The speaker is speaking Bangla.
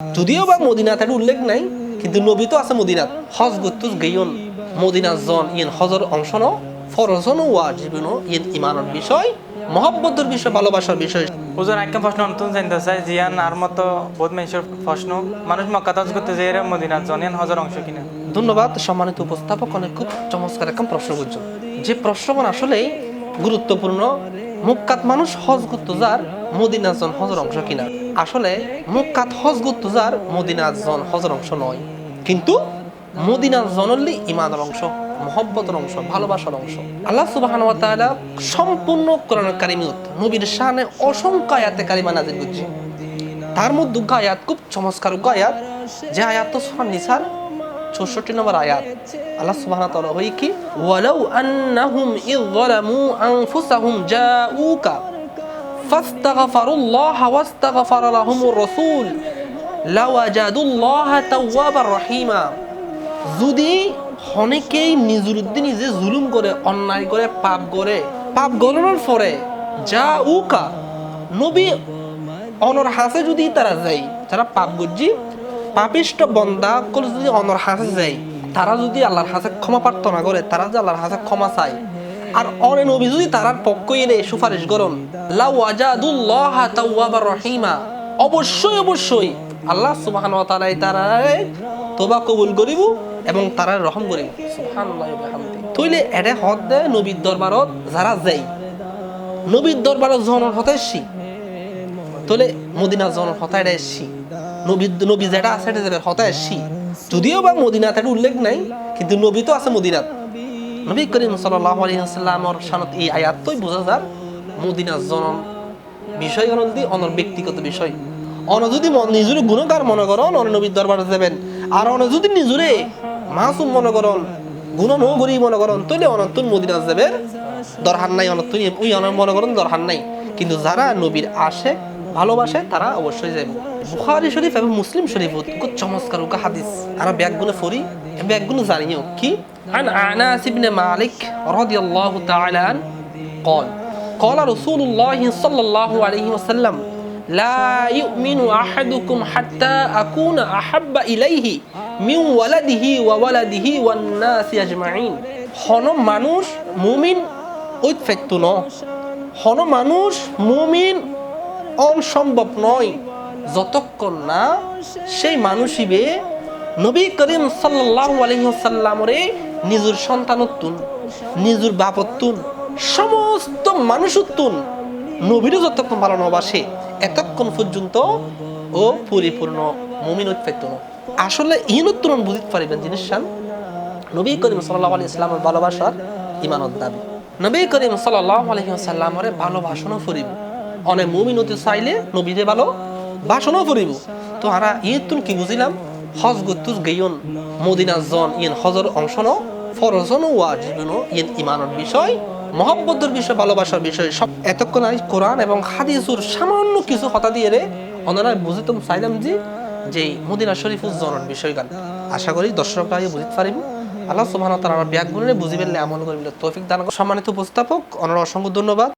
যদিও বা মদিনাতে উল্লেখ নাই, কিন্তু নবী তো আছে মদিনাত। হজ গতুস গেয়ন মদিনা জন ইন হজর অংশ ন ফরজন ওয়াজিবন ইন ইমানের বিষয়, মহব্বতের বিষয়, ভালোবাসার বিষয়। ওজন একটা প্রশ্ন নতুন জানতে চাই জিয়ান আর মতো বহুত মানুষের প্রশ্ন, মানুষ মক্কা তাজ করতে যে এরা মদিনাত জন ইন হজর অংশ কিনা। ধন্যবাদ সম্মানিত উপস্থাপক, অনেক খুব চমৎকার একটা প্রশ্ন করছেন। যে প্রশ্নগুলো আসলে গুরুত্বপূর্ণ। মুক্কাত মানুষ হজ করতে যার মদিনা জন হজর অংশ কিনা। আসলে মুক্কাত হজ করতে যার মদিনা জন হজর অংশ নয়, কিন্তু মদিনা জনলি ইমানের অংশ, মহব্বতের অংশ, ভালোবাসার অংশ। আল্লাহ সুবহানাহু ওয়া তাআলা সম্পূর্ণ কোরআনুল কারীমত নবীর শানে অসংখ্য আয়াতে কারিমা নাযিল করছে। তার মধ্যে আয়াত খুব চমৎকার আয়াত, যে আয়াত তো সূরা নিসার 64 নম্বর আয়াত। আল্লাহ সুবহানাহু ওয়া তাআলা বলে কি, ওয়ালাউ আন্নাহুম ইয যালামু আনফুসাহুম জাউকা ফাস্তাগফারুল্লাহ ওয়াস্তাগফারা লাহুমুর রাসূল লাওয়াজাদুল্লাহা তাওয়াবার রহিমা। যদি অনেকেই নিজের নিজে জুলুম করে, অন্যায় করে, পাপ গণনার পরে জাউকা নবী অনর হাসে যদি তারা যায়, যারা পাপ গজ্জি পাপিষ্ট বন্দা কল যদি অনর হাসে যায়, তারা যদি আল্লাহর হাসে ক্ষমা প্রার্থনা করে, তারা যে আল্লাহর হাসে ক্ষমা চায়, আর অনে নবী যদি তারার পক্ষ এনে সুপারিশ করন, লাওয়াজাদুল্লাহ তাওয়াবার রহিমা, অবশ্যই আল্লাহ সুবহানাহু ওয়া তাআলা তারারে তওবা কবুল করিব এবং তারার রহম করিব। সুবহানাল্লাহি ওয়া বিহামদিহি। তইলে এডে হদ দে নবীর দরবারত যারা যায়, নবীর দরবারত জনের হতে এসছি, তলে মদিনা জনের হতা এটা এসছি, নবী যেটা আছে এটা হতা এসছি। যদিও বা মদিনাতে উল্লেখ নাই, কিন্তু নবী তো আছে মদিনাত। নবী করিম সাল্লাল্লাহু আলাইহি ওয়াসাল্লামের শানত এই আয়াতই বোঝা যায় মদিনা জনন বিষয় অনুযায়ী অনর ব্যক্তিগত বিষয়। অন যদি নিজের গুণগার মনে করন অন নবীর দরবারে যাবেন, আর অন যদি নিজরে মাসুম মনে করন, গুণ নগরী মনে করন, তাহলে অনতুন মদিনা যাবেন দরকার নাই, অনতুন ওই অন মনে করন দরকার নাই। কিন্তু যারা নবীর আশে ভালোবাসে তারা অবশ্যই যাবে। বুখারী শরীফ এবং মুসলিম শরীফ খুব চমৎকার হাদিস, আর ব্যাগগুলো পড়ি, ব্যাগগুলো জানিও কি। عن أنس بن مالك رضي الله تعالى عنه قال قال رسول الله صلى الله عليه وسلم لا يؤمن أحدكم حتى أكون أحب إليه من ولده وولده والناس أجمعين. হন মানুষ মুমিন ঐক্যফেক্ত ন, হন মানুষ মুমিন অসম্ভব নয় যতক্ষণ না সেই মানুষইবে নবী করিম সাল্লাল্লাহু আলাইহি ওয়াসাল্লামরে নিজের সন্তানত্তুন, নিজের বাপত্তুন, সমস্ত মানুষত্তুন নবীরও যতক্ষণ ভালো নবাসে এতক্ষণ পর্যন্ত ও পরিপূর্ণ মুমিন ঐক্যফেক্ত ন। আসলে ইনুত্তর বুঝতে পারিবেন জিনিস নবী করিম সাল্লাল্লাহু আলাইহি ওয়াসাল্লামের ভালোবাসার ইমানত দাবি। নবী করিম সাল্লাল্লাহু আলাইহি ওয়াসাল্লামরে ভালোবাসনও করিব, অনে মুমিন হতে চাইলে নবীরে ভালো ভাষণও করিব। তো আমরা ইতুন কি বুঝিলাম, হজ গতুস গেয়ন মদিনা জন ইন হজর অংশ ন ফরজন ওয়াজিবন ইন ইমানের বিষয়, মহব্বতের বিষয়, ভালোবাসার বিষয়। সব এতক্ষণ আমি কোরআন এবং হাদিসুর সামান্য কিছু কথা দিয়ে রে অনারা বুঝিতাম চাইলাম যে মদিনা শরীফুল জনের বিষয় গান। আশা করি দর্শকরা বুঝতে পারিব। আল্লাহ সুবহানাহু ওয়া তাআলা ব্যাগগুলো বুঝি পেলে আমল করিলে তৌফিক দান। সম্মানিত উপস্থাপক, অনারা অসংখ্য ধন্যবাদ।